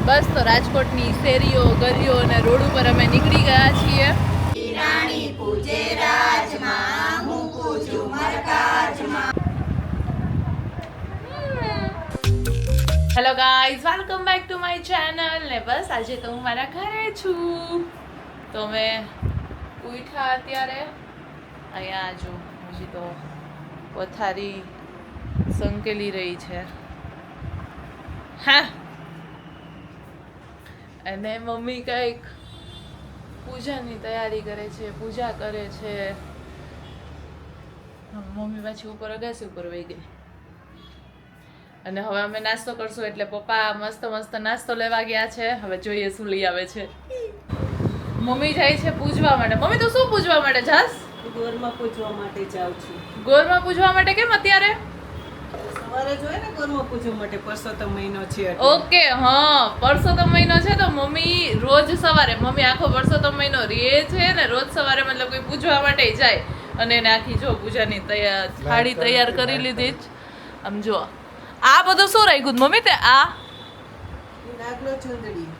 બસ તો રાજકોટની શેરીઓ ગલીઓ અને રોડ ઉપર અમે નીકળી ગયા છીએ. રાણી પૂજે રાજમાં હું પૂજું મરકાજમાં. Hello guys, welcome back to my channel. ને બસ આજે તો હું મારા ઘરે છું. તો મેં ઉઠ્યા અત્યારે અહીંયા જો હજી તો પથારી સંકેલી રહી છે. હા, અને મમ્મી કંઈક પૂજાની તૈયારી કરે છે, પૂજા કરે છે. મમ્મી પાછી ઉપર અગાસી ઉપર વહી ગઈ. અને હવે અમે નાસ્તો કરશું એટલે પપ્પા મસ્ત મસ્ત નાસ્તો લેવા ગયા છે. હવે જોઈએ શું લઈ આવે છે. મમ્મી જાય છે પૂજવા માટે. મમ્મી તો શું પૂજવા માટે જાસ? ગોરમાં પૂજવા માટે જાઉં છું. ગોરમાં પૂજવા માટે કેમ અત્યારે? સવારે જોઈએ ને ગોરમાં પૂજવા માટે, પરસોત્તમ મહિનો છે. ઓકે, હા, પરસોત્તમ મહિનો છે તો મમ્મી રોજ સવારે, મમ્મી આખો પરસોત્તમ મહિનો રહે છે ને રોજ સવારે મતલબ કોઈ પૂજવા માટે જાય. અને એને આખી જો પૂજાની થાળી તૈયાર કરી લીધી જ. આમ જો આ બધું શું રાખ્યું મમ્મી? તે આ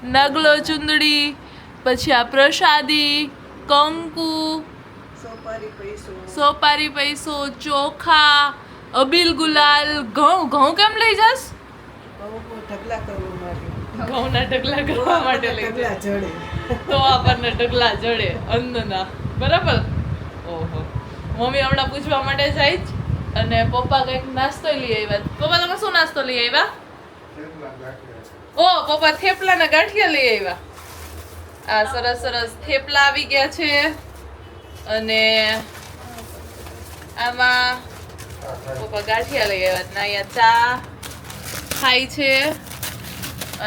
નગલો ચુંદડી, પછી આ પ્રસાદી, કંકુ, સોપારી પૈસો, ચોખા, અબીલ ગુલાલ, ઘઉં કેમ લઈ જાસ? ઘઉંના ઢગલા કરવા માટે લઈ જા. તો આપણને ઢગલા જડે અન્નના, બરાબર. ઓહો, મમ્મી હમણાં પૂછવા માટે જાય જ. અને પપ્પા કંઈક નાસ્તો લઈ આવ્યા. પપ્પા તમે શું નાસ્તો લઈ આવ્યા? ઓ પપ્પા થેપલાના ગાંઠિયા લઈ આવ્યા. આ સરસ સરસ થેપલા આવી ગયા છે. અને આમાં પપ્પા ગાંઠિયા લઈ આવ્યા. અહીંયા ચા ખાય છે.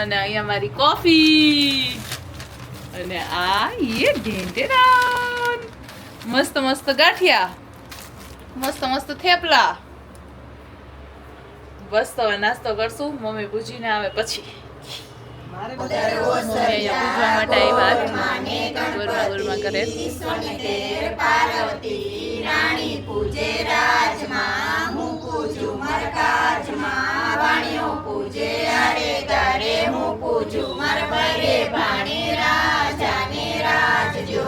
અને અહીંયા મારી કોફી. અને આ યે ઢેંટેરાન મસ્ત મસ્ત ગાંઠિયા, મસ્ત મસ્ત થેપલા. બસ તો હવે નાસ્તો કરશું. મમ્મી પૂજીને આવે પછી. મમ્મી અહીંયા પૂજવા માટે આવ્યા. ગોરમાં કરે. પાર્વતી રાણી પૂજે રાજમાં હું પૂજું મરકાજમાં. વાણીઓ પૂજે આડે ગાડે હું પૂજું મરબરે ભાણે. રાજાને રાજ જો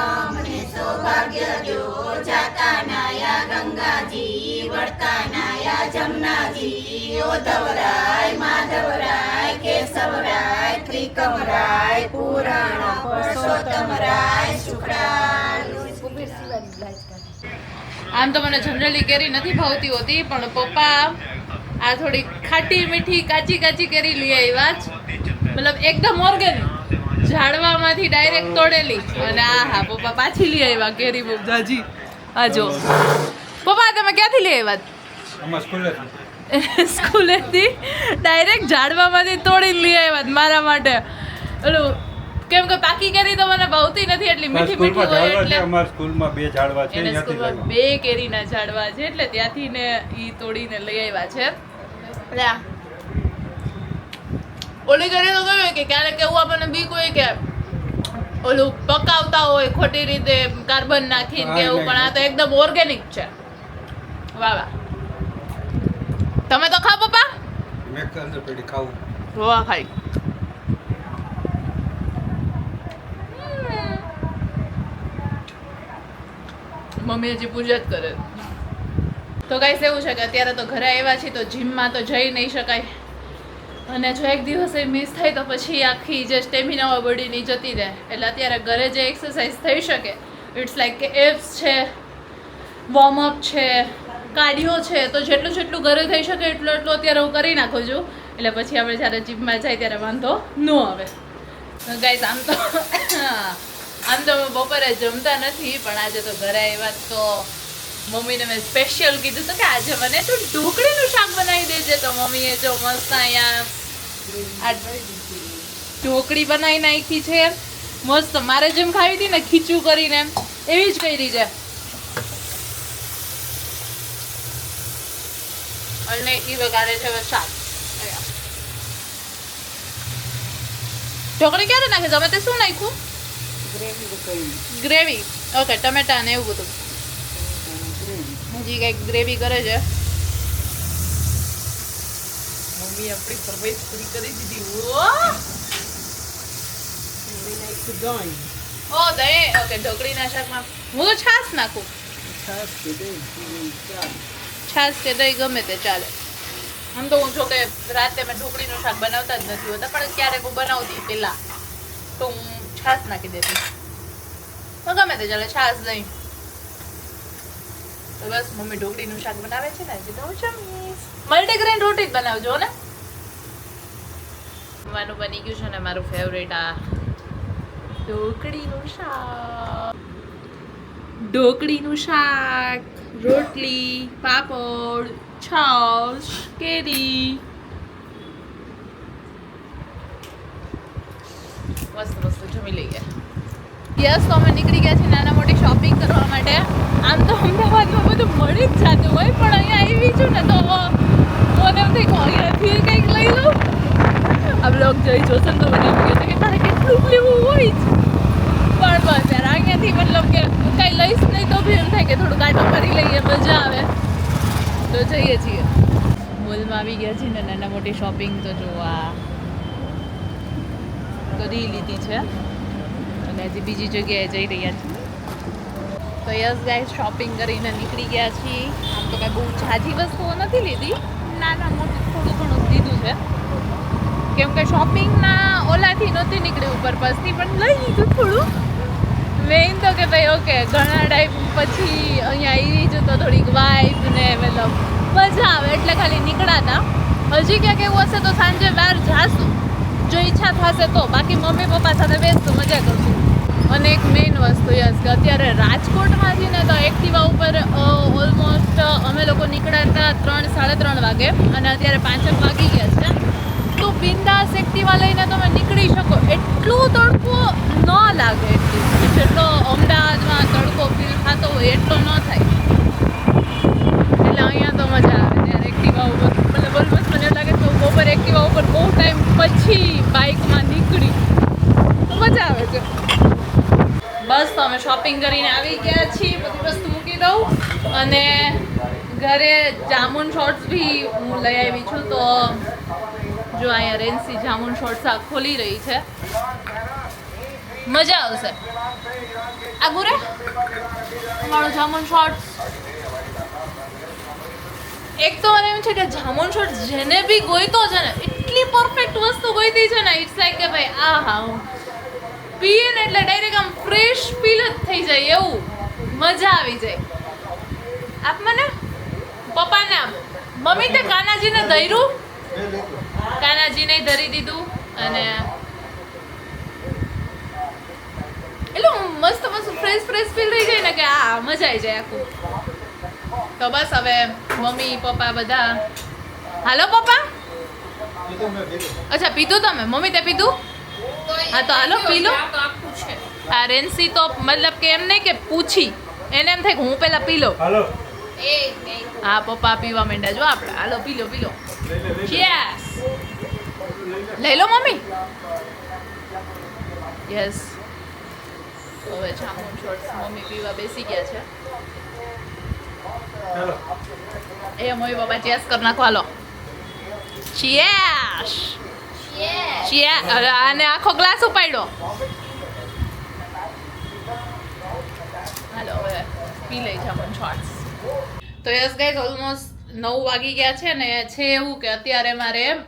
અમને સૌભાગ્ય જો. જાતા નાયા ગંગાજી, વળતા નાયા જમનાજી. ઓધવરાય માધવરાય કેશવરાય ત્રિકમરાય પુરાણ પુરુષોત્તમરાય શુક્રાય. આમ તો મને જનરલી કેરી નથી ભાવતી હોતી, પણ પપ્પા આ થોડી ખાટી મીઠી કાચી કાચી કેરી લઈ આવ્યા જ. મતલબ એકદમ ઓર્ગેનિક, ઝાડવામાંથી ડાયરેક્ટ તોડેલી. અને આ હા, પપ્પા પાછી લઈ આવ્યા કેરી બહુ જાજી. આ જો પપ્પા તમે ક્યાંથી લઈ આવ્યા? સ્કૂલેથી ડાયરેક્ટ ઝાડવામાંથી તોડીને લઈ આવ્યા મારા માટે. ઓલું કેમ કે પાકી કેરી તો મને ભાવતી નથી, એટલી મીઠી મીઠી હોય એટલે. અમાર સ્કૂલમાં બે ઝાડવા છે, એના સ્કૂલમાં બે કેરીના ઝાડવા છે એટલે ત્યાંથી ને ઈ તોડીને લઈ આવ્યા છે. ઓલી કેરી તો કહ્યું કે ક્યારેક એવું આપણને બીક હોય કે ઓલું પકાવતા હોય ખોટી રીતે કાર્બન નાખીને કે એવું, પણ આ તો એકદમ ઓર્ગેનિક છે. વાહ વાહ. તમે તો ખાઓ પપ્પા? મેં અંદર પેડી ખાવું. વાહ ખાઈ. મમ્મી હજી પૂજા જ કરે. તો ગાઈસ એવું છે કે અત્યારે તો ઘરે આવ્યા છીએ તો જીમમાં તો જઈ નહીં શકાય. અને જો એક દિવસ એ મિસ થાય તો પછી આખી જે સ્ટેમિના હોય બોડીની જતી રહે. એટલે અત્યારે ઘરે જે એક્સરસાઇઝ થઈ શકે, ઇટ્સ લાઈક કે એપ્સ છે, વોર્મઅપ છે, કાર્ડિયો છે, તો જેટલું જેટલું ઘરે થઈ શકે એટલું એટલું અત્યારે હું કરી નાખું છું. એટલે પછી આપણે જ્યારે જીમમાં જાય ત્યારે વાંધો ન આવે. ગાઈસ આમ તો બપોરે જમતા નથી, પણ આજે તો ઘરે આવ્યા તો મમ્મીને મેં સ્પેશિયલ કીધું હતું કે આજે મને તું ઢોકળીનું શાક બનાવી દેજે. તો મમ્મીએ જો મસ્ત અહીંયા આ ઢોકળી બનાવી નાખી છે મસ્ત. મારે જેમ ખાવી હતી ને ખીચું કરીને એવી જ કરી છે. અને એ વગાડે છે હવે શાક. ઢોકળી ક્યારે નાખે? તમે તે શું નાખ્યું? ગ્રેવી. ઓકે, ટમેટા ને એવું બધું. હજી કંઈક ગ્રેવી કરે છે. મમ્મી આપણી ફરમાઈશ પૂરી કરી દીધી. દહીં ઓ દહીં ઓકે ઢોકળીના શાકમાં હું તો છાશ નાખું છાશ કે દહીં ચાલ છાશ કે દહીં ગમે તે ચાલે આમ તો હું જો કે રાતે મેં ઢોકળીનું શાક બનાવતા જ નથી હોતા પણ ક્યારેક હું બનાવતી પહેલા તો હું છાશ નાખી દેતી તો ગમે તે ચાલે છાશ દહીં તો બસ મમ્મી ઢોકળીનું શાક બનાવે છે ને હજી તો હું જમીશ મલ્ટીગ્રેન રોટી જ બનાવજો ને જમવાનું બની ગયું છે ને મારું ફેવરેટ આ ઢોકળીનું શાક રોટલી પાપડ છાશ કેરી મસ્ત મસ્ત જમી લઈએ યસ તો અમે નીકળી ગયા છીએ નાના મોટી શોપિંગ કરવા માટે આમ તો અમદાવાદમાં બધું મળી જ જતું હોય પણ અહીંયા આવી છું ને તો મને એમ થાય કે અહીંયાથી કંઈક લઈ લઉં આ બ્લોગ જોઈ જોશે તો મને એમ કહે કે તારે કેટલું લેવું હોય જ પણ બસ યાર અહીંયાથી મતલબ કે કંઈ લઈશ નહીં તો બી એમ થાય કે થોડું કાંટો કરી લઈએ મજા આવે તો જઈએ છીએ મોલમાં આવી ગયા છીએ ને નાના મોટી શોપિંગ તો જોવા કરી લીધી છે અને હજી બીજી જગ્યાએ જઈ રહ્યા છીએ તો યસ ગાઈસ શોપિંગ કરીને નીકળી ગયા છીએ આમ તો મેં બહુ ઝાઝી વસ્તુઓ નથી લીધી નાના મોટું થોડું ઘણું લીધું છે કેમ કે શોપિંગના ઓલાથી નહોતી નીકળી ઉપર પસથી પણ લઈ લીધું થોડું મેઇન તો કે ભાઈ ઓકે ઘણા ટાઈમ પછી અહીંયા આવી જ તો થોડીક વાઇબ ને મતલબ મજા આવે એટલે ખાલી નીકળાતા હજી ક્યાંક એવું હશે તો સાંજે બહાર જાશું જો ઈચ્છા થશે તો બાકી મમ્મી પપ્પા સાથે બેસતું મજા કરશું અને એક મેઇન વસ્તુ યસ કે અત્યારે રાજકોટમાંથી ને તો એક્ટિવા ઉપર ઓલમોસ્ટ અમે લોકો નીકળ્યા હતા 3-3:30 વાગે અને અત્યારે 5 વાગી ગયા છે તો બિંદાસ એક્ટિવા લઈને તમે નીકળી શકો એટલું તડકો ન લાગે એટલું જેટલો અમદાવાદમાં તડકો ફીલ થતો હોય એટલો ન થાય એટલે અહીંયા તો મજા આવે ત્યારે એક્ટિવા ઉપર મતલબ ઓલમોસ્ટ મને લાગે તો બપોર એક્ટિવા ઉપર બહુ ટાઈમ પછી બાઇકમાં નીકળી તો મજા આવે છે બસ તો અમે શોપિંગ કરીને આવી ગયા છીએ બધી વસ્તુ મૂકી દઉં અને ઘરે જામુન શોર્ટ્સ બી હું લઈ આવી છું તો જો અહીંયા રેન્સી જામુન શોર્ટ્સ આ ખોલી રહી છે મજા આવશે આ ગુરે મારો જામુન શોર્ટ્સ એક તો મને એમ છે કે જામુન શોર્ટ્સ જેને બી ગોઈતો છે ને એટલી પરફેક્ટ વસ્તુ ગોઈતી છે ને ઇટ્સ લાઈક કે ભાઈ આ હા પીએ ને એટલે ડાયરેક્ટ આમ ફ્રેશ ફીલ જ થઈ જાય એવું મજા આવી જાય આપ મને પપ્પાને આપ મમ્મી તે કાનાજીને ધર્યું કાનાજીને ધરી દીધું અને એટલે મસ્ત મસ્ત ફ્રેશ ફીલ થઈ જાય ને કે આ મજા આવી જાય આખું તો બસ હવે મમ્મી પપ્પા બધા હાલો પપ્પા અચ્છા પીધું તમે મમ્મી તે પીધું હા તો હાલો પી લો આ રેન્સી તો મતલબ કે એમ નહીં કે પૂછી એને એમ થાય કે હું પહેલા પી લો હાલો હા પપ્પા પીવા માંડ્યા જો આપણે હાલો પી લો ચીયર્સ લઈ લો મમ્મી યસ હવે જામુન શોર્ટ્સ મમ્મી પીવા બેસી ગયા છે ચાલો એ મમ્મી પપ્પા ચેસ કરી નાખો હાલો ચીયર્સ આને આખો ગ્લાસ ઉપાડ્યો હાલો હવે પી લઈ જામુન શોર્ટ્સ તો યસ ગાઈઝ ઓલમોસ્ટ 9 વાગી ગયા છે ને છે એવું કે અત્યારે મારે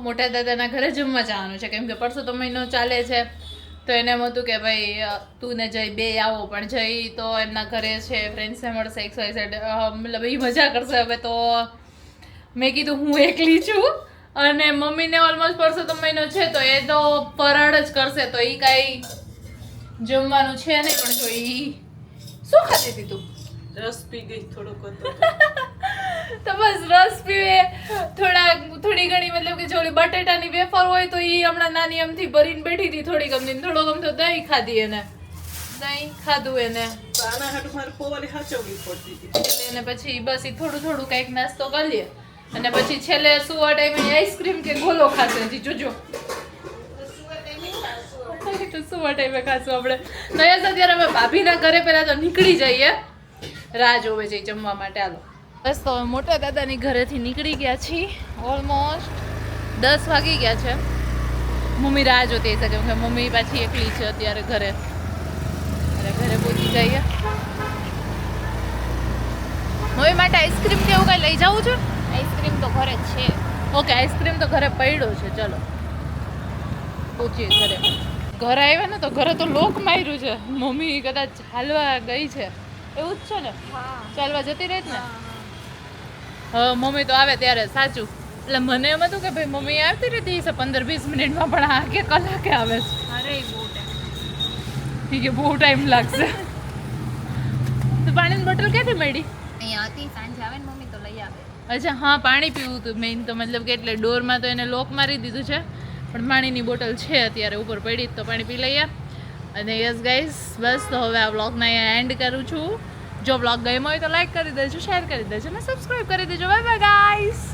મોટા દાદાના ઘરે જમવા જવાનું છે કેમ કે પરસો તો મહિનો ચાલે છે તો એને એમ હતું કે ભાઈ તું ને જઈ બે આવો પણ જઈ તો એમના ઘરે છે ફ્રેન્ડ્સને મળશે XYZ મતલબ એ મજા કરશે હવે તો મેં કીધું હું એકલી છું અને મમ્મીને ઓલમોસ્ટ પરસો તો મહિનો છે તો એ તો ફરાળ જ કરશે તો એ કાંઈ જમવાનું છે નહીં પણ જો એ શું ખાતી હતી તું રસ પી ગઈ થોડોક હતો તો બસ રસ પીવે થોડી ઘણી મતલબ કે જો ઓલી બટેટાની વેફર હોય તો એ હમણાં નાની અમથી ભરીને બેઠી હતી થોડી ગમતી થોડો ગમતો દહીં ખાધી એને દહીં ખાધું એને તો આના હાટુ મારે પોવાની હાચવવી પડતી હતી એટલે એને પછી બસ એ થોડું કંઈક નાસ્તો કરી લે અને પછી છેલ્લે સુવા ટાઈમે આઈસ્ક્રીમ કે ગોલો ખાશે હજી જોજો સુવા ટાઈમે ખાશું આપણે નયા અત્યારે અમે ભાભીના ઘરે પહેલા તો નીકળી જઈએ રાહ જોવે છે જમવા માટે હાલો બસ તો મોટા દાદાની ઘરેથી નીકળી ગયા છીએ ઓલમોસ્ટ 10 વાગી ગયા છે મમ્મી રાહ જોતી હશે કેમ કે મમ્મી પાછી એકલી છે અત્યારે ઘરે. અને ઘરે પહોંચી જઈએ. મમ્મી માટે આઈસ્ક્રીમ કે એવું કાંઈ લઈ જાવું છે? આઈસ્ક્રીમ તો ઘરે જ છે. ઓકે, આઈસ્ક્રીમ તો ઘરે પડ્યો છે. ચલો પહોંચીએ ઘરે. ઘરે આવ્યા ને તો ઘરે તો લોક માર્યું છે. મમ્મી કદાચ હાલવા ગઈ છે એવું જ છે ને? હા. ચાલવા જતી રહી જ ને? હા, મમ્મી તો આવે ત્યારે સાચું. એટલે મને એમ હતું કે ભાઈ મમ્મી આવતી રહેતી હશે 15-20 મિનિટમાં, પણ આ કે કલાકે આવે છે. અરે બહુ ટાઈમ. ઠીક છે, બહુ ટાઈમ લાગશે. તો પાણીની બોટલ ક્યાંથી મળી? અહીંયા હતી, સાંજે આવે ને મમ્મી તો લઈ આવે. અચ્છા, હા, પાણી પીવું હતું મેઇન તો, મતલબ કે એટલે ડોરમાં તો એને લોક મારી દીધું છે, પણ પાણીની બોટલ છે અત્યારે ઉપર પડી તો પાણી પી લઈએ. અને યસ ગાઈસ, બસ તો હવે આ વ્લોગને અહીંયા એન્ડ કરું છું. જો વ્લોગ ગમ્યો હોય તો લાઈક કરી દેજો, શેર કરી દેજો અને સબસ્ક્રાઈબ કરી દેજો. Bye bye guys.